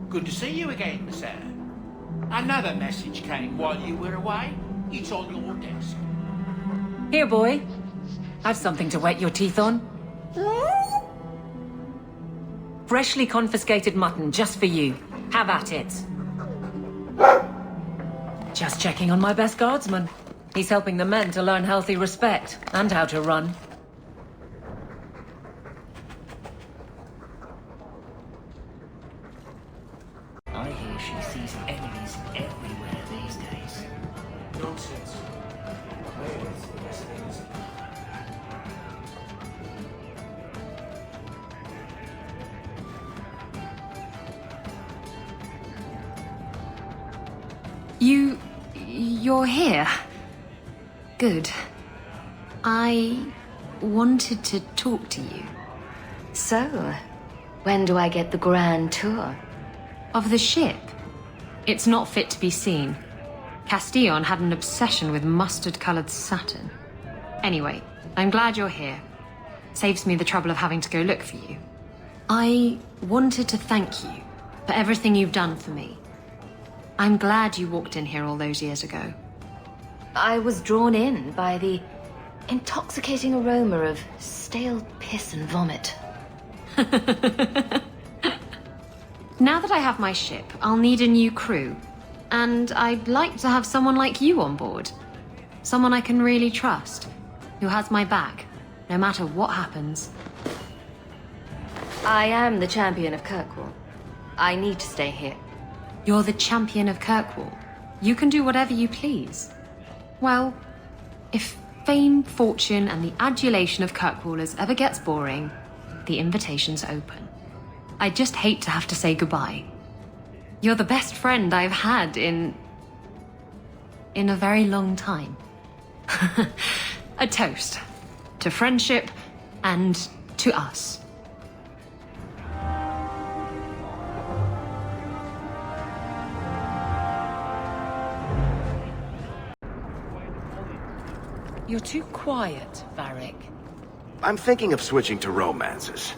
Good to see you again, sir. Another message came while you were away. It's on your desk. Here, boy. I've something to wet your teeth on. Freshly confiscated mutton just for you. Have at it. Just checking on my best guardsman. He's helping the men to learn healthy respect and how to run. I hear she sees enemies everywhere these days. Nonsense. Players investigators. You're here? Good. I wanted to talk to you. So, when do I get the grand tour? Of the ship? It's not fit to be seen. Castillon had an obsession with mustard-colored satin. Anyway, I'm glad you're here. Saves me the trouble of having to go look for you. I wanted to thank you for everything you've done for me. I'm glad you walked in here all those years ago. I was drawn in by the intoxicating aroma of stale piss and vomit. Now that I have my ship, I'll need a new crew. And I'd like to have someone like you on board. Someone I can really trust, who has my back, no matter what happens. I am the champion of Kirkwall. I need to stay here. You're the champion of Kirkwall. You can do whatever you please. Well, if fame, fortune, and the adulation of Kirkwallers ever gets boring, the invitation's open. I just hate to have to say goodbye. You're the best friend I've had in a very long time. A toast to friendship and to us. You're too quiet, Varric. I'm thinking of switching to romances.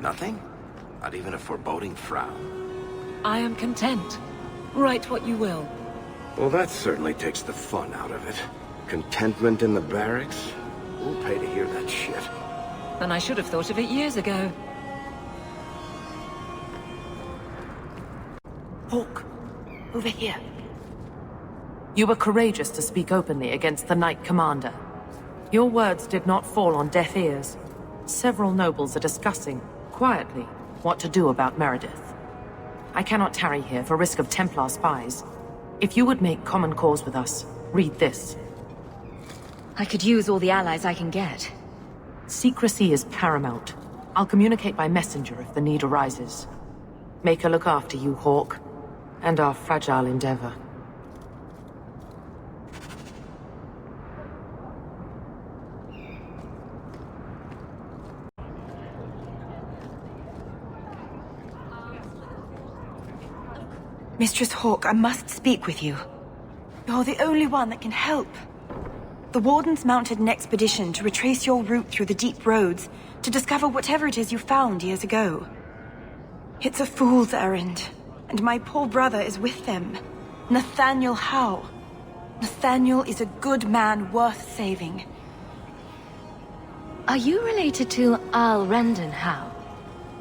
Nothing? Not even a foreboding frown? I am content. Write what you will. Well, that certainly takes the fun out of it. Contentment in the barracks? Who'll pay to hear that shit? And I should have thought of it years ago. Hawke, over here. You were courageous to speak openly against the Knight Commander. Your words did not fall on deaf ears. Several nobles are discussing, quietly, what to do about Meredith. I cannot tarry here for risk of Templar spies. If you would make common cause with us, read this. I could use all the allies I can get. Secrecy is paramount. I'll communicate by messenger if the need arises. Make her look after you, Hawke, and our fragile endeavor. Mistress Hawke, I must speak with you. You're the only one that can help. The Wardens mounted an expedition to retrace your route through the deep roads to discover whatever it is you found years ago. It's a fool's errand, and my poor brother is with them. Nathaniel Howe. Nathaniel is a good man worth saving. Are you related to Al Rendon Howe,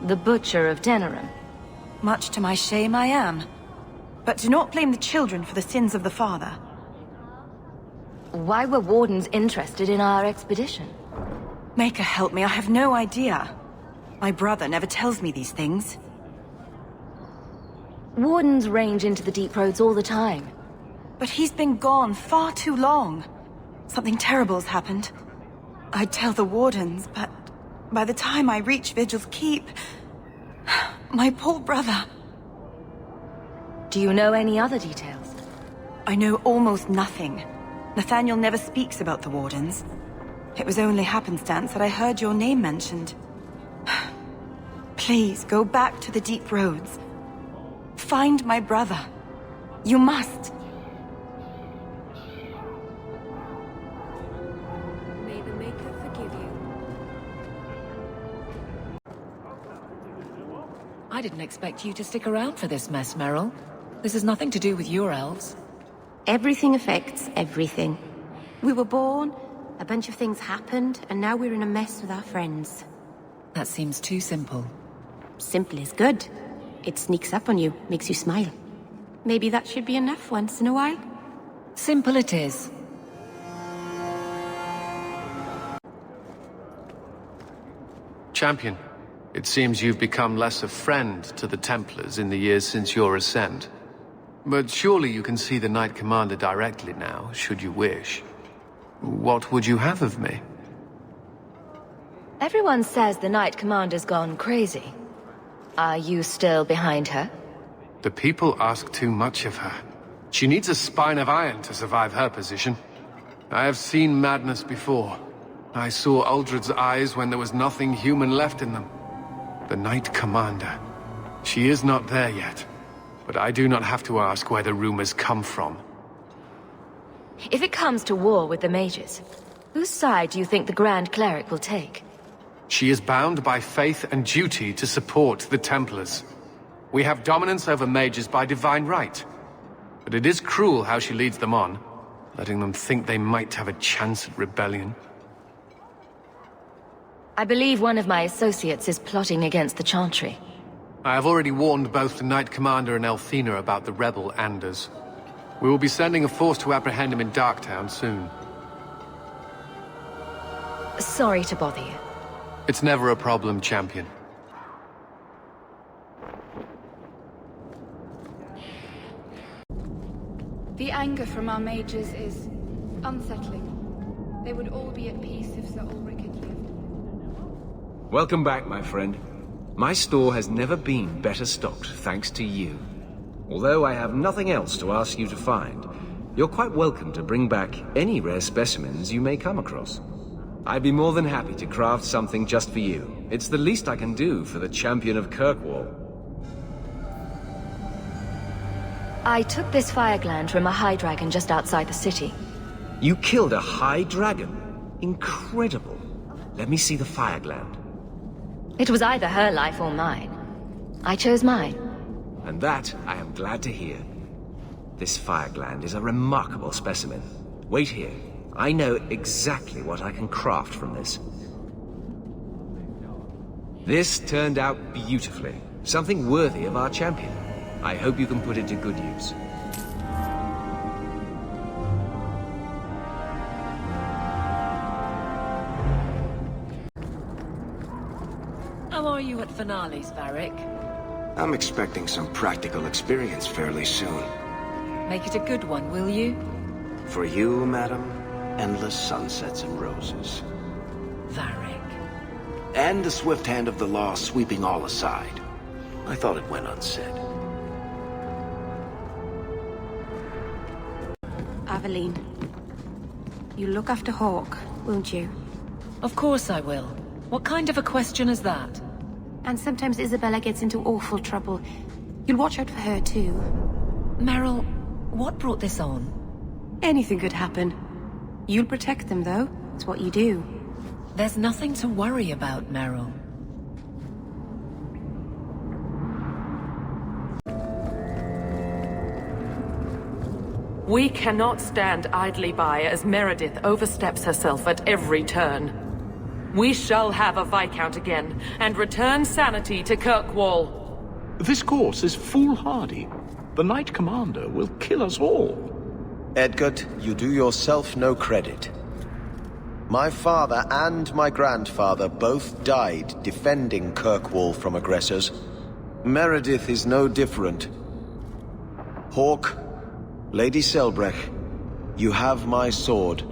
the butcher of Denerim? Much to my shame, I am. But do not blame the children for the sins of the father. Why were Wardens interested in our expedition? Maker help me, I have no idea. My brother never tells me these things. Wardens range into the deep roads all the time. But he's been gone far too long. Something terrible's happened. I'd tell the Wardens, but by the time I reach Vigil's Keep, my poor brother... Do you know any other details? I know almost nothing. Nathaniel never speaks about the Wardens. It was only happenstance that I heard your name mentioned. Please, go back to the deep roads. Find my brother. You must. May the Maker forgive you. I didn't expect you to stick around for this mess, Meryl. This has nothing to do with your elves. Everything affects everything. We were born, a bunch of things happened, and now we're in a mess with our friends. That seems too simple. Simple is good. It sneaks up on you, makes you smile. Maybe that should be enough once in a while. Simple it is. Champion, it seems you've become less a friend to the Templars in the years since your ascent. But surely you can see the Knight Commander directly now, should you wish. What would you have of me? Everyone says the Knight Commander's gone crazy. Are you still behind her? The people ask too much of her. She needs a spine of iron to survive her position. I have seen madness before. I saw Uldred's eyes when there was nothing human left in them. The Knight Commander. She is not there yet. But I do not have to ask where the rumors come from. If it comes to war with the mages, whose side do you think the Grand Cleric will take? She is bound by faith and duty to support the Templars. We have dominance over mages by divine right. But it is cruel how she leads them on, letting them think they might have a chance at rebellion. I believe one of my associates is plotting against the Chantry. I have already warned both the Knight Commander and Elthina about the rebel Anders. We will be sending a force to apprehend him in Darktown soon. Sorry to bother you. It's never a problem, Champion. The anger from our mages is unsettling. They would all be at peace if Sir Ulrich had lived. Welcome back, my friend. My store has never been better stocked, thanks to you. Although I have nothing else to ask you to find, you're quite welcome to bring back any rare specimens you may come across. I'd be more than happy to craft something just for you. It's the least I can do for the champion of Kirkwall. I took this fire gland from a high dragon just outside the city. You killed a high dragon? Incredible. Let me see the fire gland. It was either her life or mine. I chose mine. And that I am glad to hear. This fire gland is a remarkable specimen. Wait here. I know exactly what I can craft from this. This turned out beautifully. Something worthy of our champion. I hope you can put it to good use. How are you at finales, Varric? I'm expecting some practical experience fairly soon. Make it a good one, will you? For you, madam, endless sunsets and roses. Varric. And the swift hand of the law sweeping all aside. I thought it went unsaid. Aveline, you look after Hawke, won't you? Of course I will. What kind of a question is that? And sometimes Isabella gets into awful trouble. You'll watch out for her too. Meryl, what brought this on? Anything could happen. You'll protect them though. It's what you do. There's nothing to worry about, Meryl. We cannot stand idly by as Meredith oversteps herself at every turn. We shall have a Viscount again, and return sanity to Kirkwall. This course is foolhardy. The Knight Commander will kill us all. Edgard, you do yourself no credit. My father and my grandfather both died defending Kirkwall from aggressors. Meredith is no different. Hawke, Lady Selbrecht, you have my sword.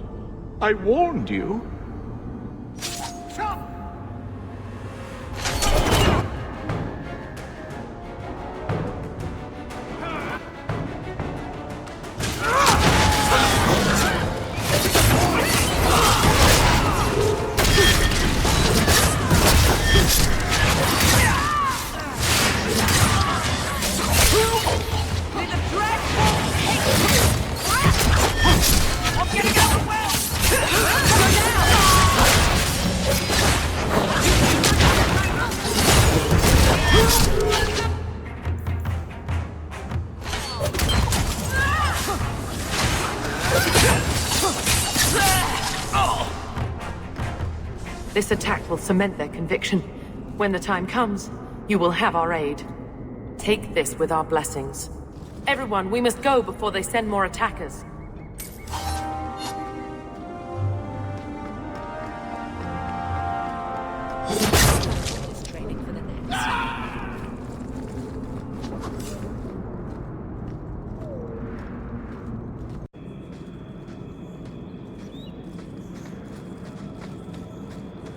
I warned you. I'm getting out of the well! This attack will cement their conviction. When the time comes, you will have our aid. Take this with our blessings. Everyone, we must go before they send more attackers.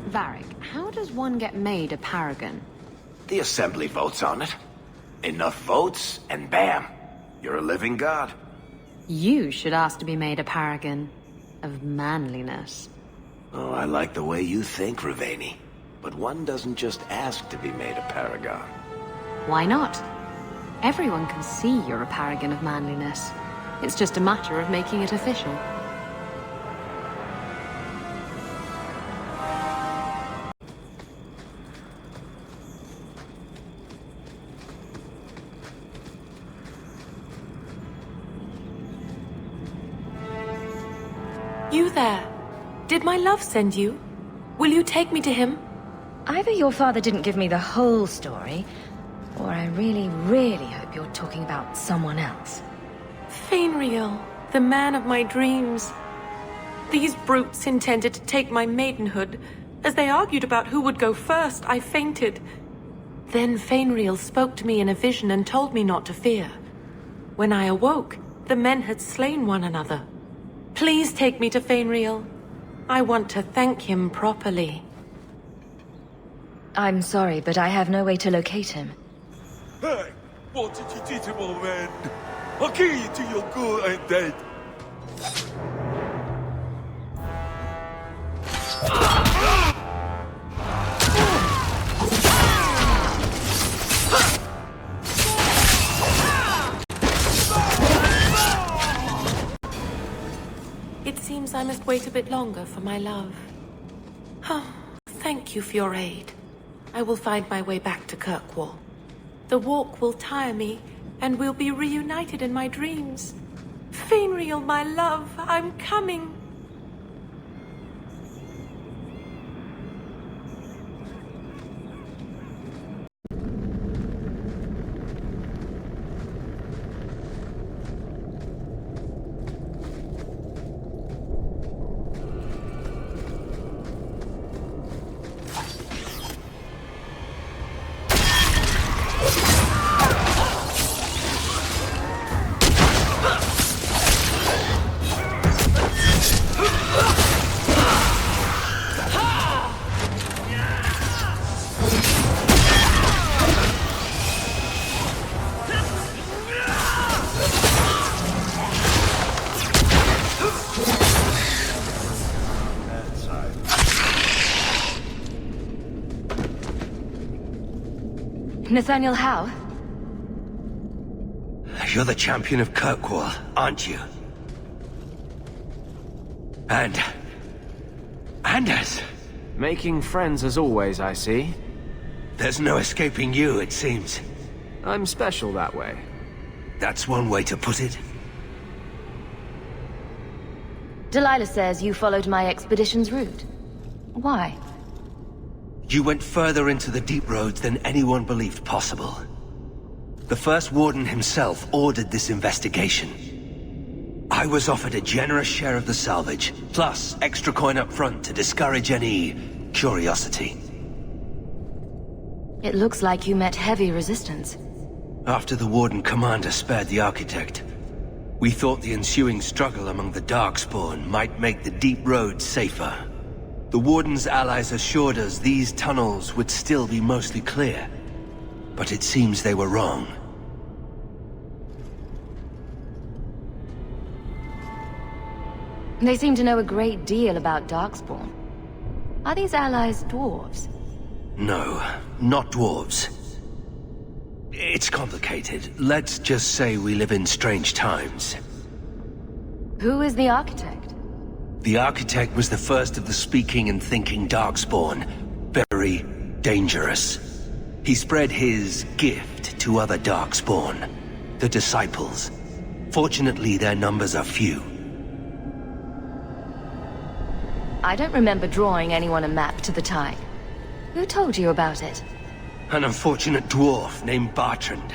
Varric, how does one get made a paragon? The Assembly votes on it. Enough votes, and bam! You're a living god. You should ask to be made a paragon of manliness. Oh, I like the way you think, Ravani. But one doesn't just ask to be made a paragon. Why not? Everyone can see you're a paragon of manliness. It's just a matter of making it official. You there? Did my love send you? Will you take me to him? Either your father didn't give me the whole story, or I really, really hope you're talking about someone else. Fainriel, the man of my dreams. These brutes intended to take my maidenhood. As they argued about who would go first, I fainted. Then Fainriel spoke to me in a vision and told me not to fear. When I awoke, the men had slain one another. Please take me to Fainriel. I want to thank him properly. I'm sorry, but I have no way to locate him. Hey, what did you do to my man? I'll kill you till you're good and dead. It seems I must wait a bit longer for my love. Oh, thank you for your aid. I will find my way back to Kirkwall. The walk will tire me, and we'll be reunited in my dreams. Fainriel, my love, I'm coming. Nathaniel Howe? You're the champion of Kirkwall, aren't you? And Anders. Making friends as always, I see. There's no escaping you, it seems. I'm special that way. That's one way to put it. Delilah says you followed my expedition's route. Why? You went further into the deep roads than anyone believed possible. The first warden himself ordered this investigation. I was offered a generous share of the salvage, plus extra coin up front to discourage any curiosity. It looks like you met heavy resistance. After the Warden Commander spared the Architect, we thought the ensuing struggle among the Darkspawn might make the deep roads safer. The Warden's allies assured us these tunnels would still be mostly clear, but it seems they were wrong. They seem to know a great deal about Darkspawn. Are these allies dwarves? No, not dwarves. It's complicated. Let's just say we live in strange times. Who is the Architect? The Architect was the first of the speaking and thinking Darkspawn. Very dangerous. He spread his gift to other Darkspawn, the Disciples. Fortunately, their numbers are few. I don't remember drawing anyone a map to the tide. Who told you about it? An unfortunate dwarf named Bertrand.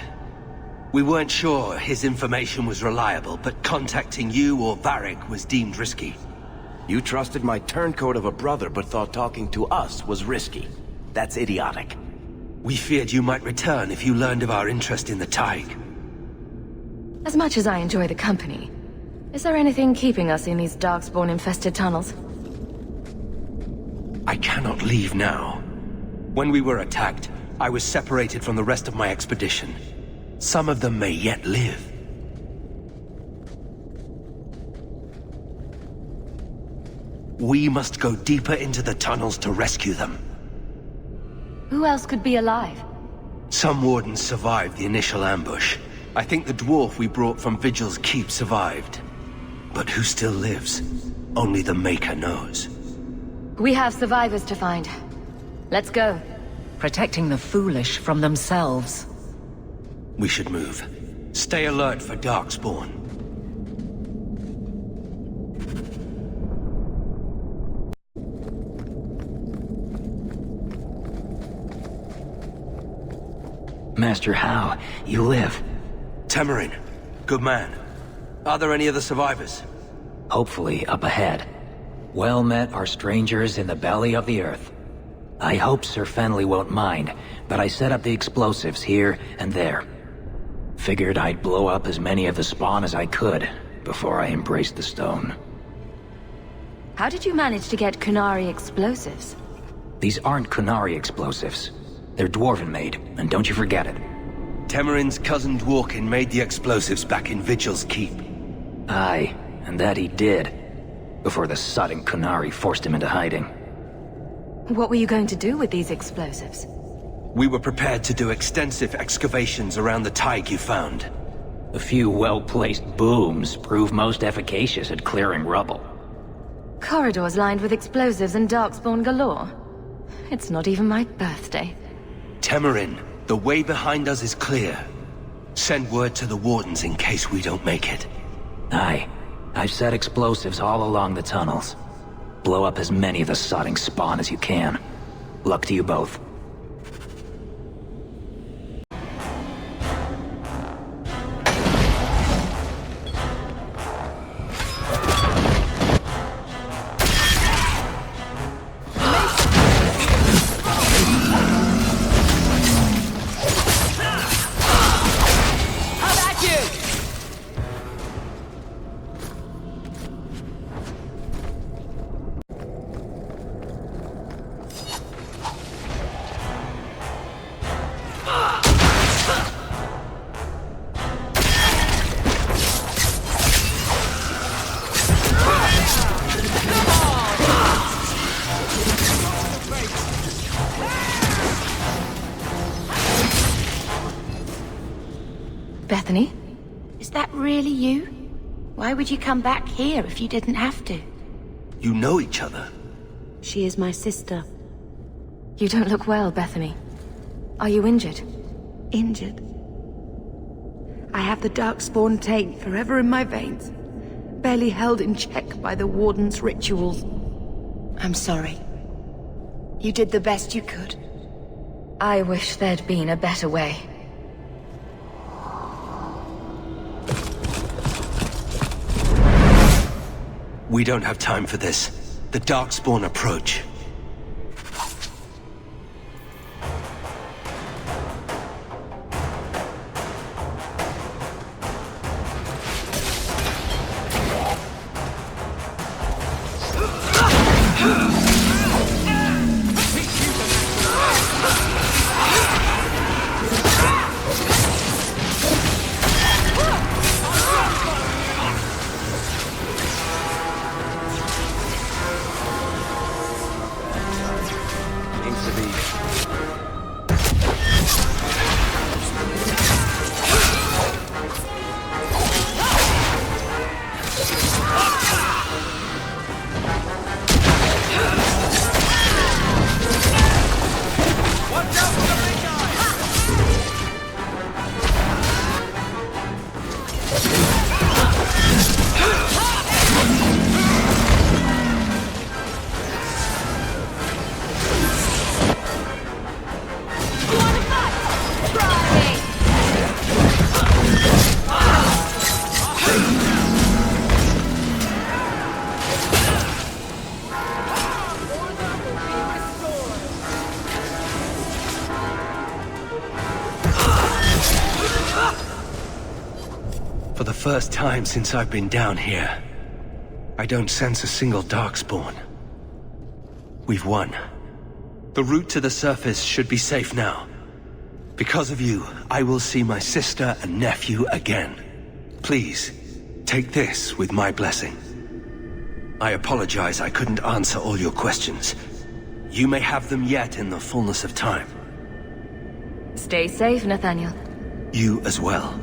We weren't sure his information was reliable, but contacting you or Varric was deemed risky. You trusted my turncoat of a brother, but thought talking to us was risky. That's idiotic. We feared you might return if you learned of our interest in the Tig. As much as I enjoy the company, is there anything keeping us in these Darkspawn-infested tunnels? I cannot leave now. When we were attacked, I was separated from the rest of my expedition. Some of them may yet live. We must go deeper into the tunnels to rescue them. Who else could be alive? Some wardens survived the initial ambush. I think the dwarf we brought from Vigil's Keep survived. But who still lives? Only the Maker knows. We have survivors to find. Let's go. Protecting the foolish from themselves. We should move. Stay alert for Darkspawn. Master How, you live. Temerin, good man. Are there any other survivors? Hopefully up ahead. Well met are strangers in the belly of the earth. I hope Sir Fenley won't mind, but I set up the explosives here and there. Figured I'd blow up as many of the spawn as I could before I embraced the stone. How did you manage to get Kunari explosives? These aren't Kunari explosives. They're Dwarven-made, and don't you forget it. Temerin's cousin Dworkin made the explosives back in Vigil's Keep. Aye, and that he did. Before the sudden Kunari forced him into hiding. What were you going to do with these explosives? We were prepared to do extensive excavations around the Tig you found. A few well-placed booms prove most efficacious at clearing rubble. Corridors lined with explosives and darkspawn galore. It's not even my birthday. Temerin, the way behind us is clear. Send word to the Wardens in case we don't make it. Aye. I've set explosives all along the tunnels. Blow up as many of the sodding spawn as you can. Luck to you both. Bethany? Is that really you? Why would you come back here if you didn't have to? You know each other? She is my sister. You don't look well, Bethany. Are you injured? Injured? I have the Darkspawn taint forever in my veins, barely held in check by the Warden's rituals. I'm sorry. You did the best you could. I wish there'd been a better way. We don't have time for this. The Darkspawn approach. For the first time since I've been down here, I don't sense a single Darkspawn. We've won. The route to the surface should be safe now. Because of you, I will see my sister and nephew again. Please, take this with my blessing. I apologize I couldn't answer all your questions. You may have them yet in the fullness of time. Stay safe, Nathaniel. You as well.